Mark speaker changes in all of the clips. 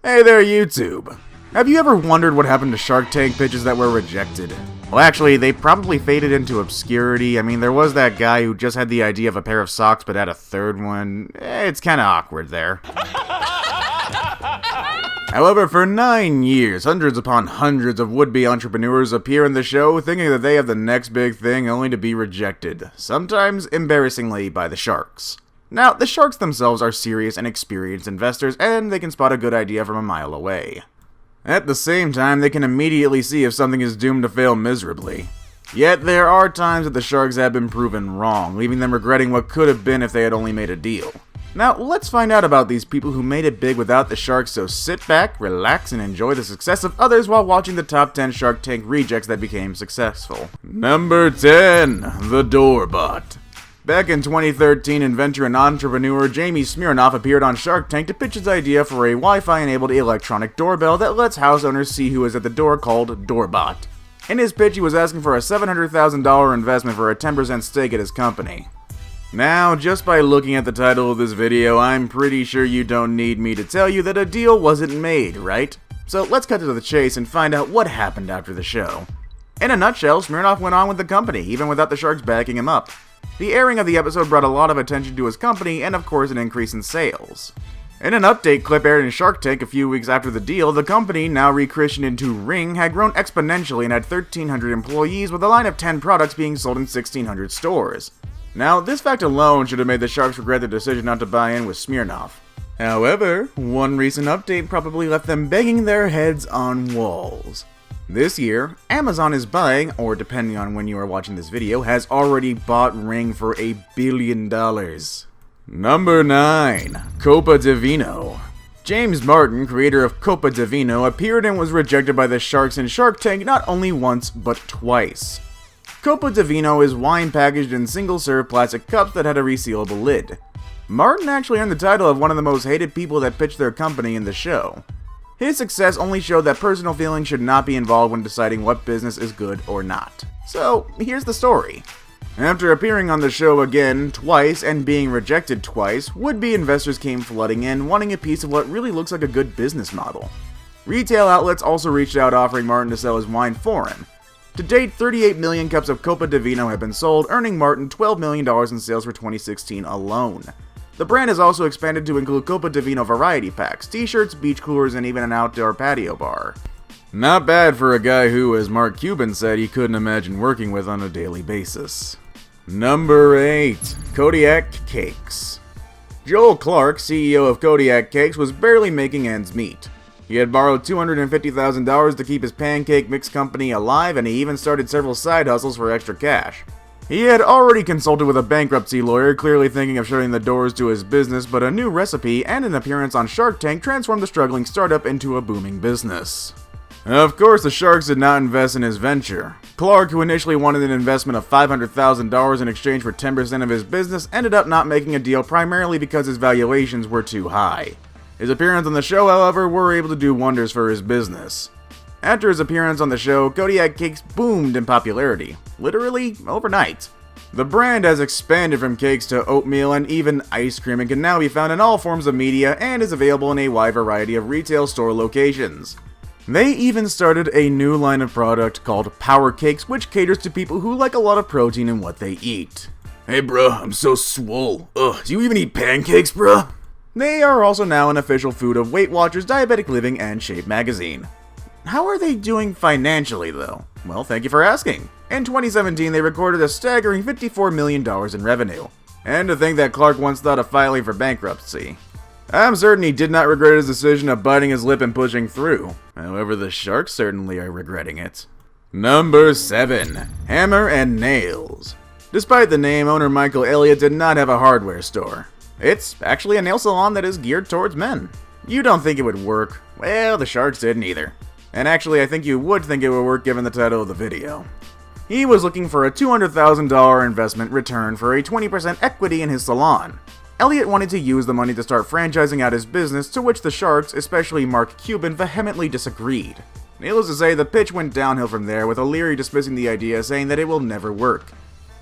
Speaker 1: Hey there, YouTube! Have you ever wondered what happened to Shark Tank pitches that were rejected? Well, actually, they probably faded into obscurity. I mean, there was that guy who just had the idea of a pair of socks but had a third one. It's kinda awkward there. However, for 9 years, hundreds upon hundreds of would-be entrepreneurs appear in the show thinking that they have the next big thing only to be rejected, sometimes embarrassingly by the sharks. Now, the sharks themselves are serious and experienced investors, and they can spot a good idea from a mile away. At the same time, they can immediately see if something is doomed to fail miserably. Yet, there are times that the sharks have been proven wrong, leaving them regretting what could have been if they had only made a deal. Now, let's find out about these people who made it big without the sharks, so sit back, relax, and enjoy the success of others while watching the top 10 Shark Tank rejects that became successful. Number 10. The DoorBot. Back in 2013, inventor and entrepreneur Jamie Smirnoff appeared on Shark Tank to pitch his idea for a Wi-Fi-enabled electronic doorbell that lets house owners see who is at the door, called DoorBot. In his pitch, he was asking for a $700,000 investment for a 10% stake at his company. Now, just by looking at the title of this video, I'm pretty sure you don't need me to tell you that a deal wasn't made, right? So let's cut to the chase and find out what happened after the show. In a nutshell, Smirnoff went on with the company, even without the sharks backing him up. The airing of the episode brought a lot of attention to his company and, of course, an increase in sales. In an update clip aired in Shark Tank a few weeks after the deal, the company, now rechristened into Ring, had grown exponentially and had 1,300 employees, with a line of 10 products being sold in 1,600 stores. Now, this fact alone should have made the sharks regret their decision not to buy in with Smirnoff. However, one recent update probably left them banging their heads on walls. This year, Amazon is buying, or depending on when you are watching this video, has already bought Ring for $1 billion. Number 9. Copa de Vino. James Martin, creator of Copa de Vino, appeared and was rejected by the sharks in Shark Tank not only once, but twice. Copa de Vino is wine packaged in single-serve plastic cups that had a resealable lid. Martin actually earned the title of one of the most hated people that pitched their company in the show. His success only showed that personal feelings should not be involved when deciding what business is good or not. So, here's the story. After appearing on the show again twice and being rejected twice, would-be investors came flooding in, wanting a piece of what really looks like a good business model. Retail outlets also reached out offering Martin to sell his wine for him. To date, 38 million cups of Copa de Vino have been sold, earning Martin $12 million in sales for 2016 alone. The brand has also expanded to include Copa de Vino variety packs, t-shirts, beach coolers, and even an outdoor patio bar. Not bad for a guy who, as Mark Cuban said, he couldn't imagine working with on a daily basis. Number 8. Kodiak Cakes. Joel Clark, CEO of Kodiak Cakes, was barely making ends meet. He had borrowed $250,000 to keep his pancake mix company alive, and he even started several side hustles for extra cash. He had already consulted with a bankruptcy lawyer, clearly thinking of shutting the doors to his business, but a new recipe and an appearance on Shark Tank transformed the struggling startup into a booming business. Of course, the sharks did not invest in his venture. Clark, who initially wanted an investment of $500,000 in exchange for 10% of his business, ended up not making a deal primarily because his valuations were too high. His appearance on the show, however, were able to do wonders for his business. After his appearance on the show, Kodiak Cakes boomed in popularity, literally overnight. The brand has expanded from cakes to oatmeal and even ice cream and can now be found in all forms of media and is available in a wide variety of retail store locations. They even started a new line of product called Power Cakes, which caters to people who like a lot of protein in what they eat. Hey bruh, I'm so swole. Ugh, do you even eat pancakes, bruh? They are also now an official food of Weight Watchers, Diabetic Living, and Shape magazine. How are they doing financially, though? Well, thank you for asking. In 2017, they recorded a staggering $54 million in revenue. And to think that Clark once thought of filing for bankruptcy. I'm certain he did not regret his decision of biting his lip and pushing through. However, the sharks certainly are regretting it. Number 7. Hammer and Nails. Despite the name, owner Michael Elliott did not have a hardware store. It's actually a nail salon that is geared towards men. You don't think it would work? Well, the sharks didn't either. And actually, I think you would think it would work given the title of the video. He was looking for a $200,000 investment return for a 20% equity in his salon. Elliott wanted to use the money to start franchising out his business, to which the sharks, especially Mark Cuban, vehemently disagreed. Needless to say, the pitch went downhill from there, with O'Leary dismissing the idea, saying that it will never work.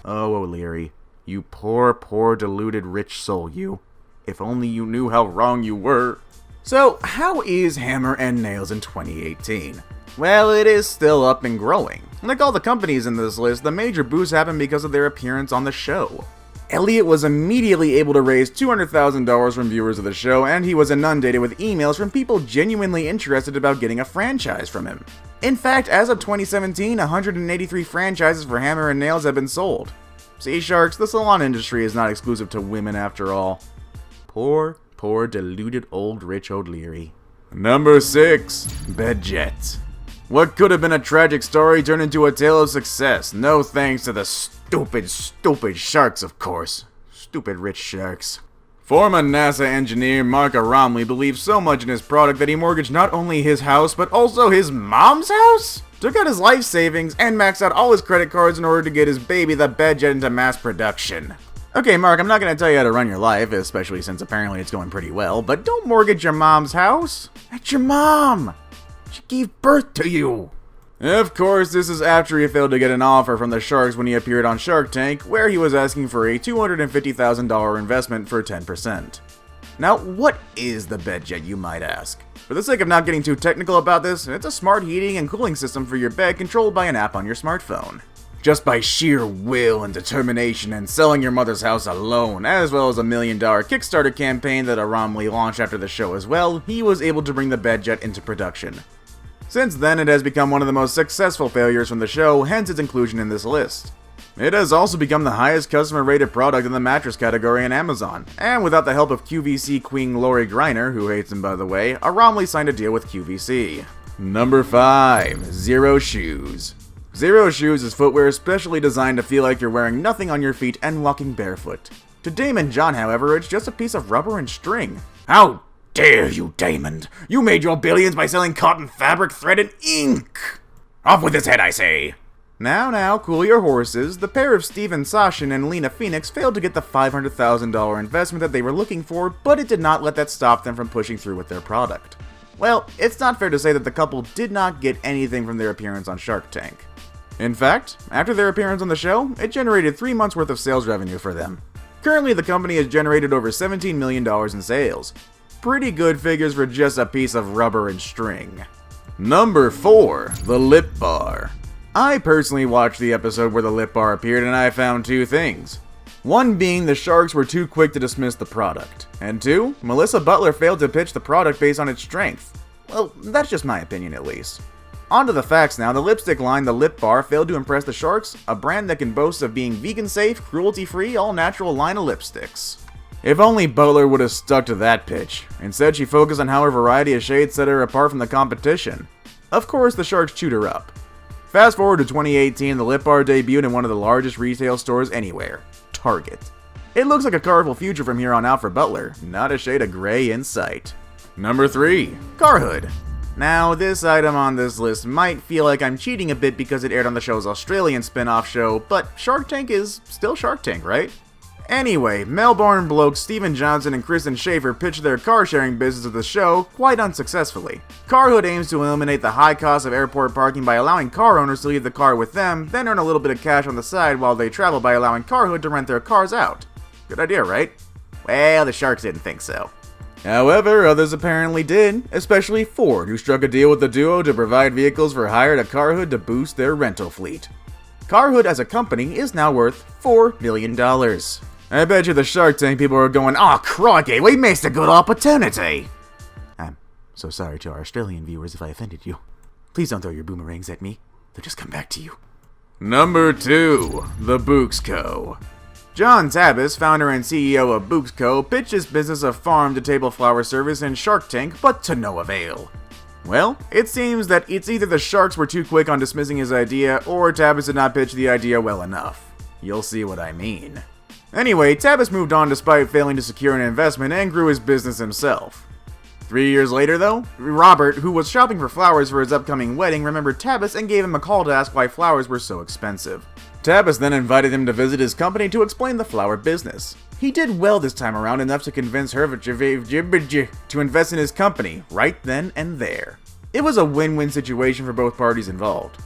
Speaker 1: Oh, O'Leary, you poor, deluded rich soul, you. If only you knew how wrong you were. So, how is Hammer and Nails in 2018? Well, it is still up and growing. Like all the companies in this list, the major boost happened because of their appearance on the show. Elliot was immediately able to raise $200,000 from viewers of the show, and he was inundated with emails from people genuinely interested about getting a franchise from him. In fact, as of 2017, 183 franchises for Hammer and Nails have been sold. See, Sharks, the salon industry is not exclusive to women after all. Poor deluded old Rich O'Leary. Number 6. Bedjet. What could have been a tragic story turned into a tale of success, no thanks to the stupid sharks, of course. Stupid rich sharks. Former NASA engineer Mark Aramley believed so much in his product that he mortgaged not only his house, but also his mom's house? Took out his life savings and maxed out all his credit cards in order to get his baby, the Bedjet, into mass production. Okay, Mark, I'm not going to tell you how to run your life, especially since apparently it's going pretty well, but don't mortgage your mom's house. That's your mom. She gave birth to you. Of course, this is after he failed to get an offer from the Sharks when he appeared on Shark Tank, where he was asking for a $250,000 investment for 10%. Now, what is the Bedjet, you might ask? For the sake of not getting too technical about this, it's a smart heating and cooling system for your bed controlled by an app on your smartphone. Just by sheer will and determination and selling your mother's house alone, as well as a $1 million Kickstarter campaign that Aramley launched after the show as well, he was able to bring the Bedjet into production. Since then, it has become one of the most successful failures from the show, hence its inclusion in this list. It has also become the highest customer-rated product in the mattress category on Amazon, and without the help of QVC queen Lori Greiner, who hates him by the way, Aramley signed a deal with QVC. Number 5. Zero Shoes. Zero Shoes is footwear specially designed to feel like you're wearing nothing on your feet and walking barefoot. To Damon John, however, it's just a piece of rubber and string. How dare you, Damon! You made your billions by selling cotton fabric, thread, and ink! Off with his head, I say! Now, cool your horses. The pair of Steven Sashin and Lena Phoenix failed to get the $500,000 investment that they were looking for, but it did not let that stop them from pushing through with their product. Well, it's not fair to say that the couple did not get anything from their appearance on Shark Tank. In fact, after their appearance on the show, it generated 3 months worth of sales revenue for them. Currently, the company has generated over $17 million in sales. Pretty good figures for just a piece of rubber and string. Number 4. The Lip Bar. I personally watched the episode where the Lip Bar appeared and I found 2 things. One being the Sharks were too quick to dismiss the product. And 2, Melissa Butler failed to pitch the product based on its strength. Well, that's just my opinion at least. On to the facts now. The lipstick line, the Lip Bar, failed to impress the Sharks, a brand that can boast of being vegan-safe, cruelty-free, all-natural line of lipsticks. If only Butler would have stuck to that pitch. Instead, she focused on how her variety of shades set her apart from the competition. Of course, the Sharks chewed her up. Fast forward to 2018, the Lip Bar debuted in one of the largest retail stores anywhere, Target. It looks like a colorful future from here on out for Butler, not a shade of gray in sight. Number 3. Car Hood. Now, this item on this list might feel like I'm cheating a bit because it aired on the show's Australian spin-off show, but Shark Tank is still Shark Tank, right? Anyway, Melbourne blokes Steven Johnson and Kristen Schaefer pitched their car-sharing business of the show quite unsuccessfully. Carhood aims to eliminate the high cost of airport parking by allowing car owners to leave the car with them, then earn a little bit of cash on the side while they travel by allowing Carhood to rent their cars out. Good idea, right? Well, the Sharks didn't think so. However, others apparently did, especially Ford, who struck a deal with the duo to provide vehicles for hire to Carhood to boost their rental fleet. Carhood as a company is now worth $4 million. I bet you the Shark Tank people are going, "Aw, crikey, we missed a good opportunity!" I'm so sorry to our Australian viewers if I offended you. Please don't throw your boomerangs at me. They'll just come back to you. Number 2. The Books Co. John Tabis, founder and CEO of Books Co., pitched his business of farm-to-table flower service in Shark Tank, but to no avail. Well, it seems that it's either the Sharks were too quick on dismissing his idea, or Tabis did not pitch the idea well enough. You'll see what I mean. Anyway, Tabis moved on despite failing to secure an investment and grew his business himself. 3 years later, though, Robert, who was shopping for flowers for his upcoming wedding, remembered Tabis and gave him a call to ask why flowers were so expensive. Tabis then invited him to visit his company to explain the flower business. He did well this time around, enough to convince her to invest in his company right then and there. It was a win-win situation for both parties involved.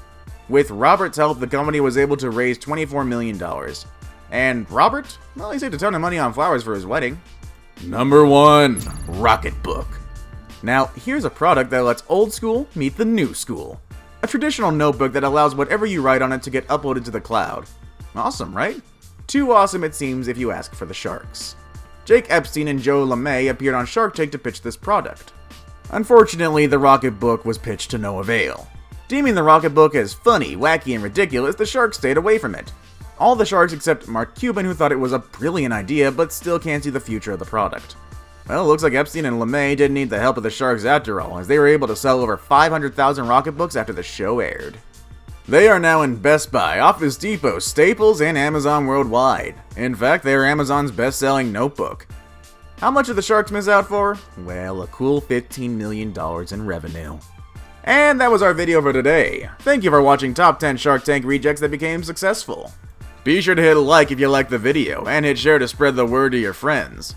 Speaker 1: With Robert's help, the company was able to raise $24 million. And Robert, well, he saved a ton of money on flowers for his wedding. Number 1. Rocketbook. Now, here's a product that lets old school meet the new school. A traditional notebook that allows whatever you write on it to get uploaded to the cloud. Awesome, right? Too awesome it seems if you ask for the sharks. Jake Epstein and Joe LeMay appeared on Shark Tank to pitch this product. Unfortunately, the Rocketbook was pitched to no avail. Deeming the Rocketbook as funny, wacky, and ridiculous, the sharks stayed away from it. All the sharks except Mark Cuban, who thought it was a brilliant idea but still can't see the future of the product. Well, looks like Epstein and LeMay didn't need the help of the sharks after all, as they were able to sell over 500,000 Rocketbooks after the show aired. They are now in Best Buy, Office Depot, Staples, and Amazon worldwide. In fact, they are Amazon's best-selling notebook. How much did the sharks miss out for? Well, a cool $15 million in revenue. And that was our video for today. Thank you for watching Top 10 Shark Tank rejects that became successful. Be sure to hit like if you liked the video, and hit share to spread the word to your friends.